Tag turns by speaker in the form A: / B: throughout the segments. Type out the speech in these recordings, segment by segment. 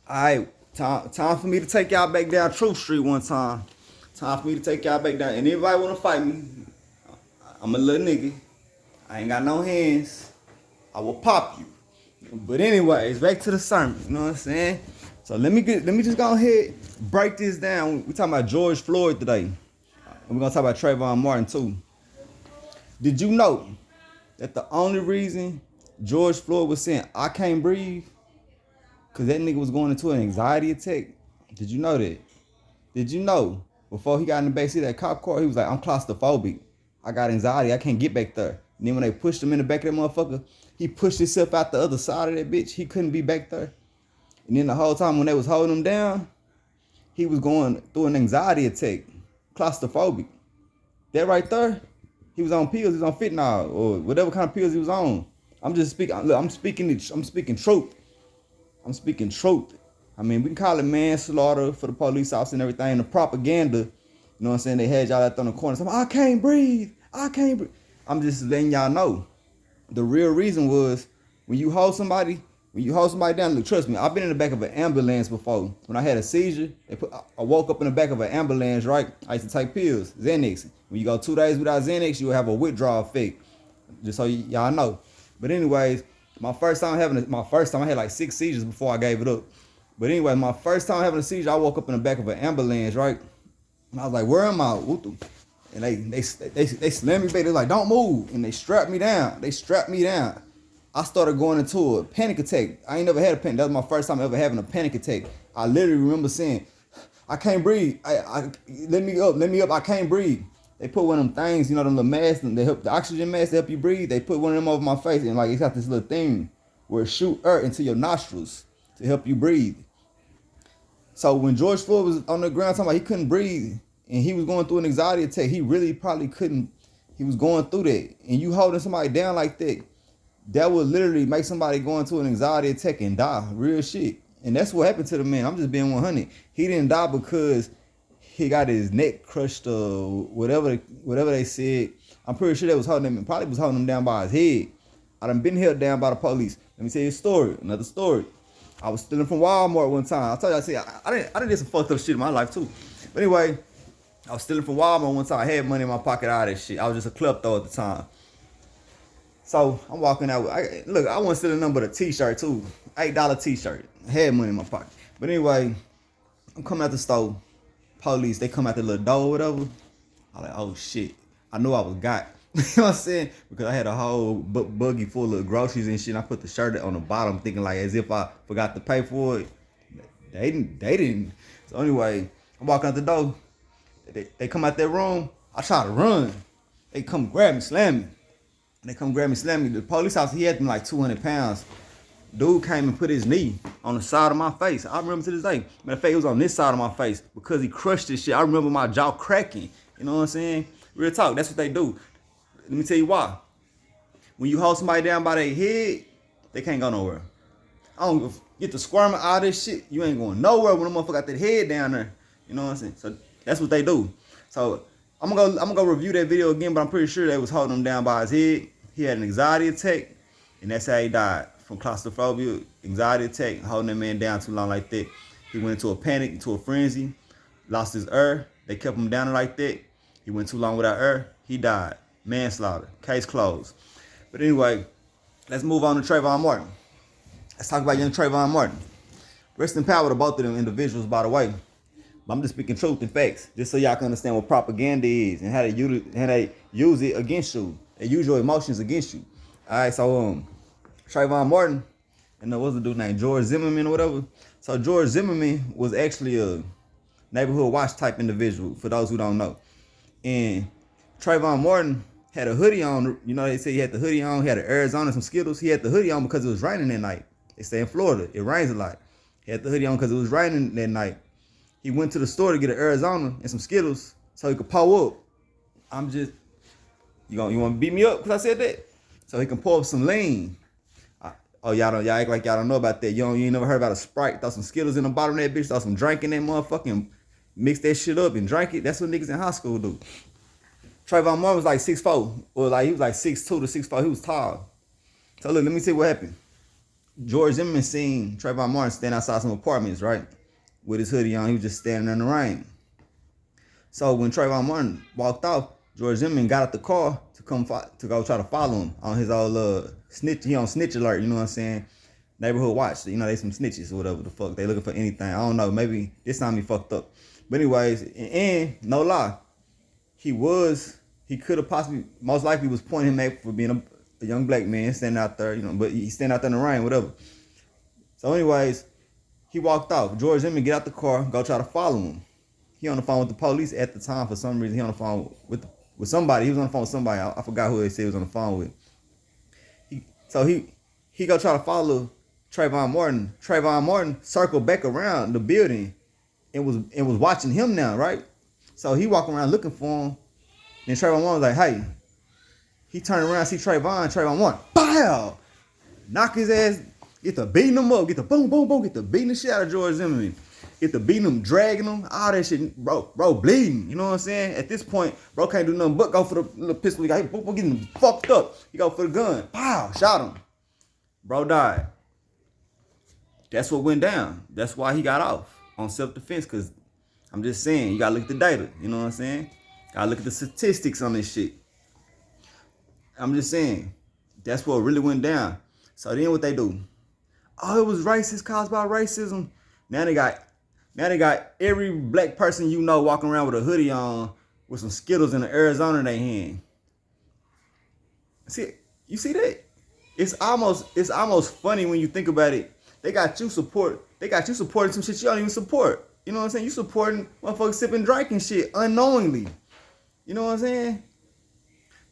A: Alright, time for me to take y'all back down Truth Street one time. Time for me to take y'all back down. And anybody wanna fight me, I'm a little nigga. I ain't got no hands. I will pop you. But anyways, back to the sermon. You know what I'm saying? So let me just go ahead break this down. We talking about George Floyd today, and we're gonna talk about Trayvon Martin too. Did you know that the only reason George Floyd was saying I can't breathe, cause that nigga was going into an anxiety attack? Did you know that? Did you know before he got in the backseat of that cop car, he was like, I'm claustrophobic. I got anxiety. I can't get back there. And then when they pushed him in the back of that motherfucker, he pushed himself out the other side of that bitch. He couldn't be back there. And then the whole time when they was holding him down, he was going through an anxiety attack, claustrophobic. That right there, he was on pills. He was on fentanyl or whatever kind of pills he was on. I'm just speaking. Look, I'm speaking truth. I'm speaking truth. I mean, we can call it manslaughter for the police officer and everything. The propaganda, you know what I'm saying? They had y'all out on the corner. So I can't breathe. I can't breathe. I'm just letting y'all know. The real reason was when you hold somebody down, look, trust me, I've been in the back of an ambulance before. When I had a seizure, I woke up in the back of an ambulance, right? I used to take pills, Xanax. When you go 2 days without Xanax, you'll have a withdrawal effect. Just so y'all know. But anyways, my first time I had like 6 seizures before I gave it up. But anyway, my first time having a seizure, I woke up in the back of an ambulance, right? And I was like, where am I? And they slammed me back. They're like, don't move. And they strapped me down. I started going into a panic attack. I ain't never had a panic. That was my first time ever having a panic attack. I literally remember saying, I can't breathe. Let me up. I can't breathe. They put one of them things, you know, them little masks, and they help the oxygen mask to help you breathe. They put one of them over my face, and like it's got this little thing where it shoot air into your nostrils to help you breathe. So when George Floyd was on the ground talking about he couldn't breathe and he was going through an anxiety attack, he really probably couldn't. He was going through that, and you holding somebody down like that would literally make somebody go into an anxiety attack and die. Real shit. And that's what happened to the man. I'm just being 100. He didn't die because he got his neck crushed or whatever they said. I'm pretty sure they was holding him, probably was holding him down by his head. I done been held down by the police. Let me tell you a story, another story. I was stealing from Walmart one time. I'll tell you, I done did some fucked up shit in my life too. But anyway, I was stealing from Walmart one time. I had money in my pocket, all that shit. I was just a klepto at the time. So I'm walking out. I wasn't stealing nothing but a t-shirt too. $8 t-shirt. I had money in my pocket. But anyway, I'm coming out the store. Police, they come out the little door or whatever. I'm like, oh shit. I knew I was got. You know what I'm saying? Because I had a whole buggy full of groceries and shit. And I put the shirt on the bottom thinking like as if I forgot to pay for it. They didn't. So anyway, I'm walking out the door. They come out that room. I try to run. They come grab me, slam me. The police officer, he had them like 200 pounds. Dude came and put his knee on the side of my face. I remember to this day. Matter of fact, it was on this side of my face because he crushed this shit. I remember my jaw cracking. You know what I'm saying? Real talk, that's what they do. Let me tell you why. When you hold somebody down by their head, they can't go nowhere. I don't get the squirming out of this shit. You ain't going nowhere when a motherfucker got that head down there. You know what I'm saying? So that's what they do. So I'm gonna go review that video again, but I'm pretty sure they was holding him down by his head. He had an anxiety attack, and that's how he died. From claustrophobia, anxiety attack, holding that man down too long like that. He went into a panic, into a frenzy, lost his air. They kept him down like that. He went too long without air. He died. Manslaughter. Case closed. But anyway, let's move on to Trayvon Martin. Let's talk about young Trayvon Martin. Rest in power to both of them individuals, by the way. But I'm just speaking truth and facts, just so y'all can understand what propaganda is and how they use it against you. They use your emotions against you. All right, so Trayvon Martin, and what's the dude's name? George Zimmerman or whatever. So George Zimmerman was actually a neighborhood watch type individual, for those who don't know. And Trayvon Martin had a hoodie on. You know, they say he had the hoodie on. He had an Arizona, some Skittles. He had the hoodie on because it was raining that night. They stay in Florida. It rains a lot. He had the hoodie on because it was raining that night. He went to the store to get an Arizona and some Skittles so he could pull up. You want to beat me up because I said that? So he can pour up some lean. Y'all act like y'all don't know about that. You ain't never heard about a Sprite. Throw some Skittles in the bottom of that bitch. Throw some drink in that motherfucking, mix that shit up and drink it. That's what niggas in high school do. Trayvon Martin was like 6'4", or like he was like 6'2" to 6'4". He was tall. So look, let me see what happened. George Zimmerman seen Trayvon Martin stand outside some apartments, right? With his hoodie on. He was just standing in the rain. So when Trayvon Martin walked off, George Zimmerman got out the car to go try to follow him on his old snitch. He on snitch alert, you know what I'm saying? Neighborhood watch. You know, they some snitches or whatever the fuck. They looking for anything. I don't know. Maybe this time he fucked up. But anyways, and no lie, he could have possibly, most likely was pointing him at for being a young black man standing out there, you know, but he standing out there in the rain, whatever. So anyways, he walked off. George Zimmerman get out the car, go try to follow him. He on the phone with the police at the time for some reason. He on the phone with somebody. He was on the phone with somebody. I forgot who they said he was on the phone with. He go try to follow Trayvon Martin. Trayvon Martin circled back around the building and was watching him now, right? So he walking around looking for him. Then Trayvon Martin was like, hey. He turned around, see Trayvon Martin, bow! Knock his ass, get to beating him up, get the boom, boom, boom, get the beating the shit out of George Zimmerman. Get the beating him, dragging him, all that shit, bro bleeding, you know what I'm saying? At this point, bro can't do nothing but go for the little pistol. He got getting fucked up. He go for the gun, pow, shot him. Bro died. That's what went down. That's why he got off on self-defense, because I'm just saying, you gotta look at the data, you know what I'm saying? Gotta look at the statistics on this shit. I'm just saying, that's what really went down. So then what they do? Oh, it was racist, caused by racism. Now they got every black person you know walking around with a hoodie on with some Skittles in the Arizona in their hand. See, you see that? It's almost funny when you think about it. They got you supporting some shit you don't even support. You know what I'm saying? You supporting motherfuckers sipping, drinking shit unknowingly. You know what I'm saying?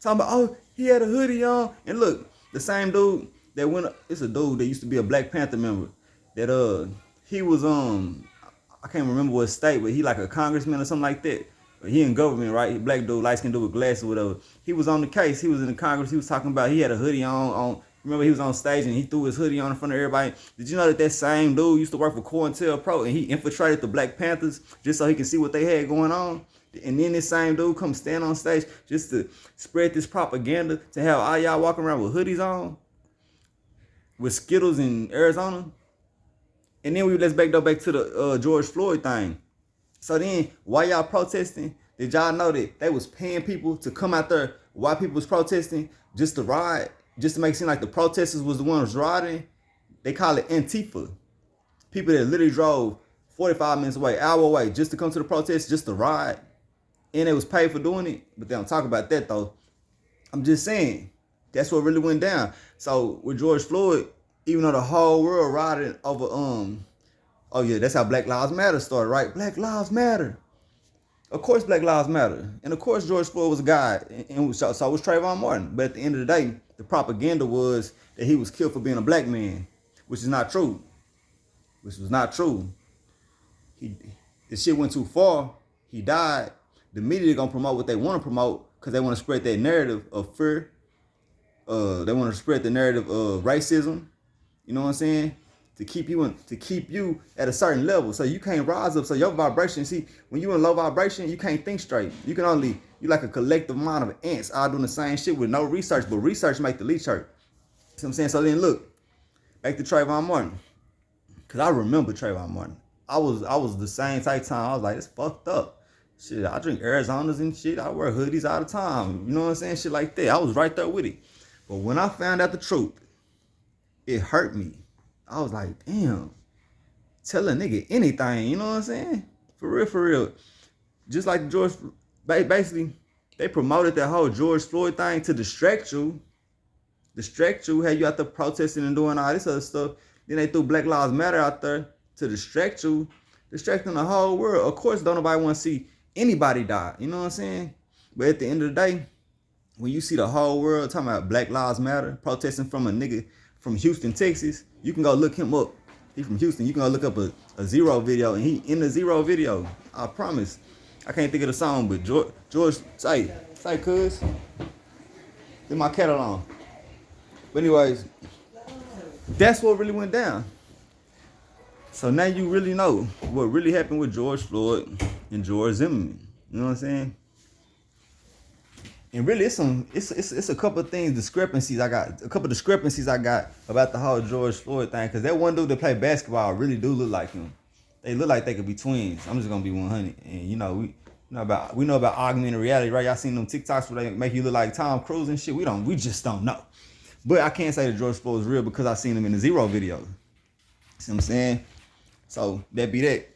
A: Talking about, oh, he had a hoodie on. And look, the same dude that went up, it's a dude that used to be a Black Panther member. That he was I can't remember what state, but he like a congressman or something like that. But he in government, right? He black dude, light skinned dude with glasses or whatever. He was on the case. He was in the Congress. He was talking about he had a hoodie on. Remember he was on stage and he threw his hoodie on in front of everybody. Did you know that same dude used to work for COINTELPRO and he infiltrated the Black Panthers just so he could see what they had going on? And then this same dude come stand on stage just to spread this propaganda to have all y'all walking around with hoodies on, with Skittles in Arizona. And then let's back to the George Floyd thing. So then, why y'all protesting? Did y'all know that they was paying people to come out there while people was protesting just to ride, just to make it seem like the protesters was the ones riding? They call it Antifa. People that literally drove 45 minutes away, hour away, just to come to the protest, just to ride. And they was paid for doing it. But they don't talk about that though. I'm just saying, that's what really went down. So with George Floyd, even though the whole world riding over, oh yeah, that's how Black Lives Matter started, right? Black Lives Matter. Of course Black Lives Matter. And of course George Floyd was a guy, and so was Trayvon Martin. But at the end of the day, the propaganda was that he was killed for being a black man, which is not true. Which was not true. The shit went too far. He died. The media gonna promote what they want to promote because they want to spread that narrative of fear. They want to spread the narrative of racism. You know what I'm saying? To keep you at a certain level, so you can't rise up. So your vibration, see, when you in low vibration, you can't think straight. You like a collective mind of ants all doing the same shit with no research, but research make the leech hurt. You know what I'm saying? So then look, back to Trayvon Martin, cause I remember Trayvon Martin. I was the same type time. I was like, it's fucked up. Shit, I drink Arizonas and shit. I wear hoodies all the time. You know what I'm saying? Shit like that. I was right there with it. But when I found out the truth, it hurt me. I was like, damn, tell a nigga anything, you know what I'm saying? For real. Just like basically, they promoted that whole George Floyd thing to distract you, have you out there protesting and doing all this other stuff. Then they threw Black Lives Matter out there to distract you, distracting the whole world. Of course, don't nobody want to see anybody die, you know what I'm saying? But at the end of the day, when you see the whole world talking about Black Lives Matter, protesting from a nigga from Houston, Texas, you can go look him up. He from Houston. You can go look up a Zero video, and he in the Zero video. I promise. I can't think of the song, but George say cuz. Get my kettle on. But anyways, that's what really went down. So now you really know what really happened with George Floyd and George Zimmerman. You know what I'm saying? And really, it's a couple of discrepancies I got about the whole George Floyd thing. Cause that one dude that played basketball really do look like him. They look like they could be twins. I'm just gonna be 100. And you know, we know about augmented reality, right? Y'all seen them TikToks where they make you look like Tom Cruise and shit. We just don't know. But I can't say that George Floyd is real because I seen him in the Zero video. See what I'm saying? So that be that.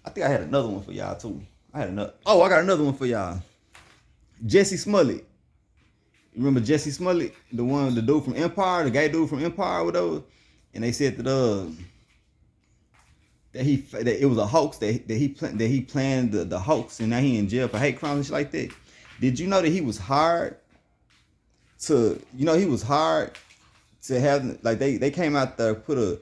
A: I think I had another one for y'all too. I got another one for y'all. Jesse Smollett. You remember Jesse Smollett? The dude from Empire, the gay dude from Empire or whatever? And they said that that it was a hoax, that he planned the hoax, and now he in jail for hate crimes and shit like that. Did you know that he was hired to have, like, they came out there, put a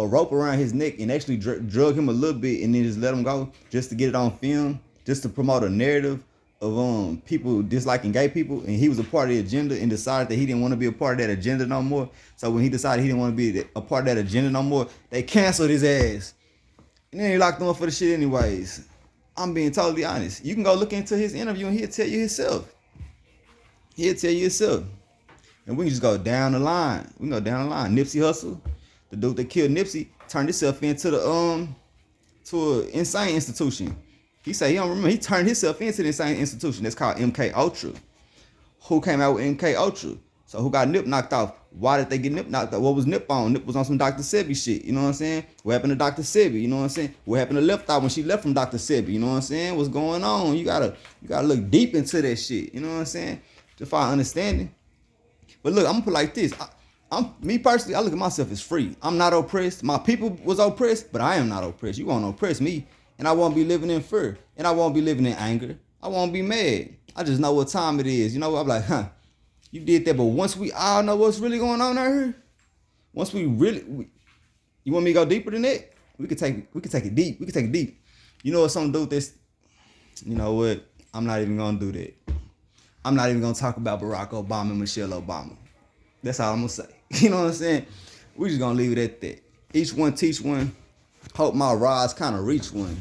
A: rope around his neck and actually drug him a little bit and then just let him go just to get it on film, just to promote a narrative of people disliking gay people, and he was a part of the agenda and decided that he didn't want to be a part of that agenda no more. So when he decided he didn't want to be a part of that agenda no more, they canceled his ass. And then he locked him up for the shit anyways. I'm being totally honest. You can go look into his interview and he'll tell you himself. And we can just go down the line. Nipsey Hussle, the dude that killed Nipsey, turned himself into to an insane institution. He said he don't remember. He turned himself into the insane institution that's called MK Ultra. Who came out with MK Ultra? So who got Nip knocked off? Why did they get Nip knocked off? What was Nip on? Nip was on some Dr. Sebi shit. You know what I'm saying? What happened to Dr. Sebi? You know what I'm saying? What happened to Left Eye when she left from Dr. Sebi? You know what I'm saying? What's going on? You gotta look deep into that shit. You know what I'm saying? To find understanding. But look, I'm gonna put it like this. Me personally, I look at myself as free. I'm not oppressed. My people was oppressed, but I am not oppressed. You won't oppress me. And I won't be living in fear. And I won't be living in anger. I won't be mad. I just know what time it is. You know, I'm like, you did that. But once we all know what's really going on out here, once we really, you want me to go deeper than that? We could take it deep. You know what some dude that's, you know what? I'm not even gonna do that. I'm not even gonna talk about Barack Obama and Michelle Obama. That's all I'm gonna say. You know what I'm saying? We just gonna leave it at that. Each one teach one. Hope my rise kind of reach one.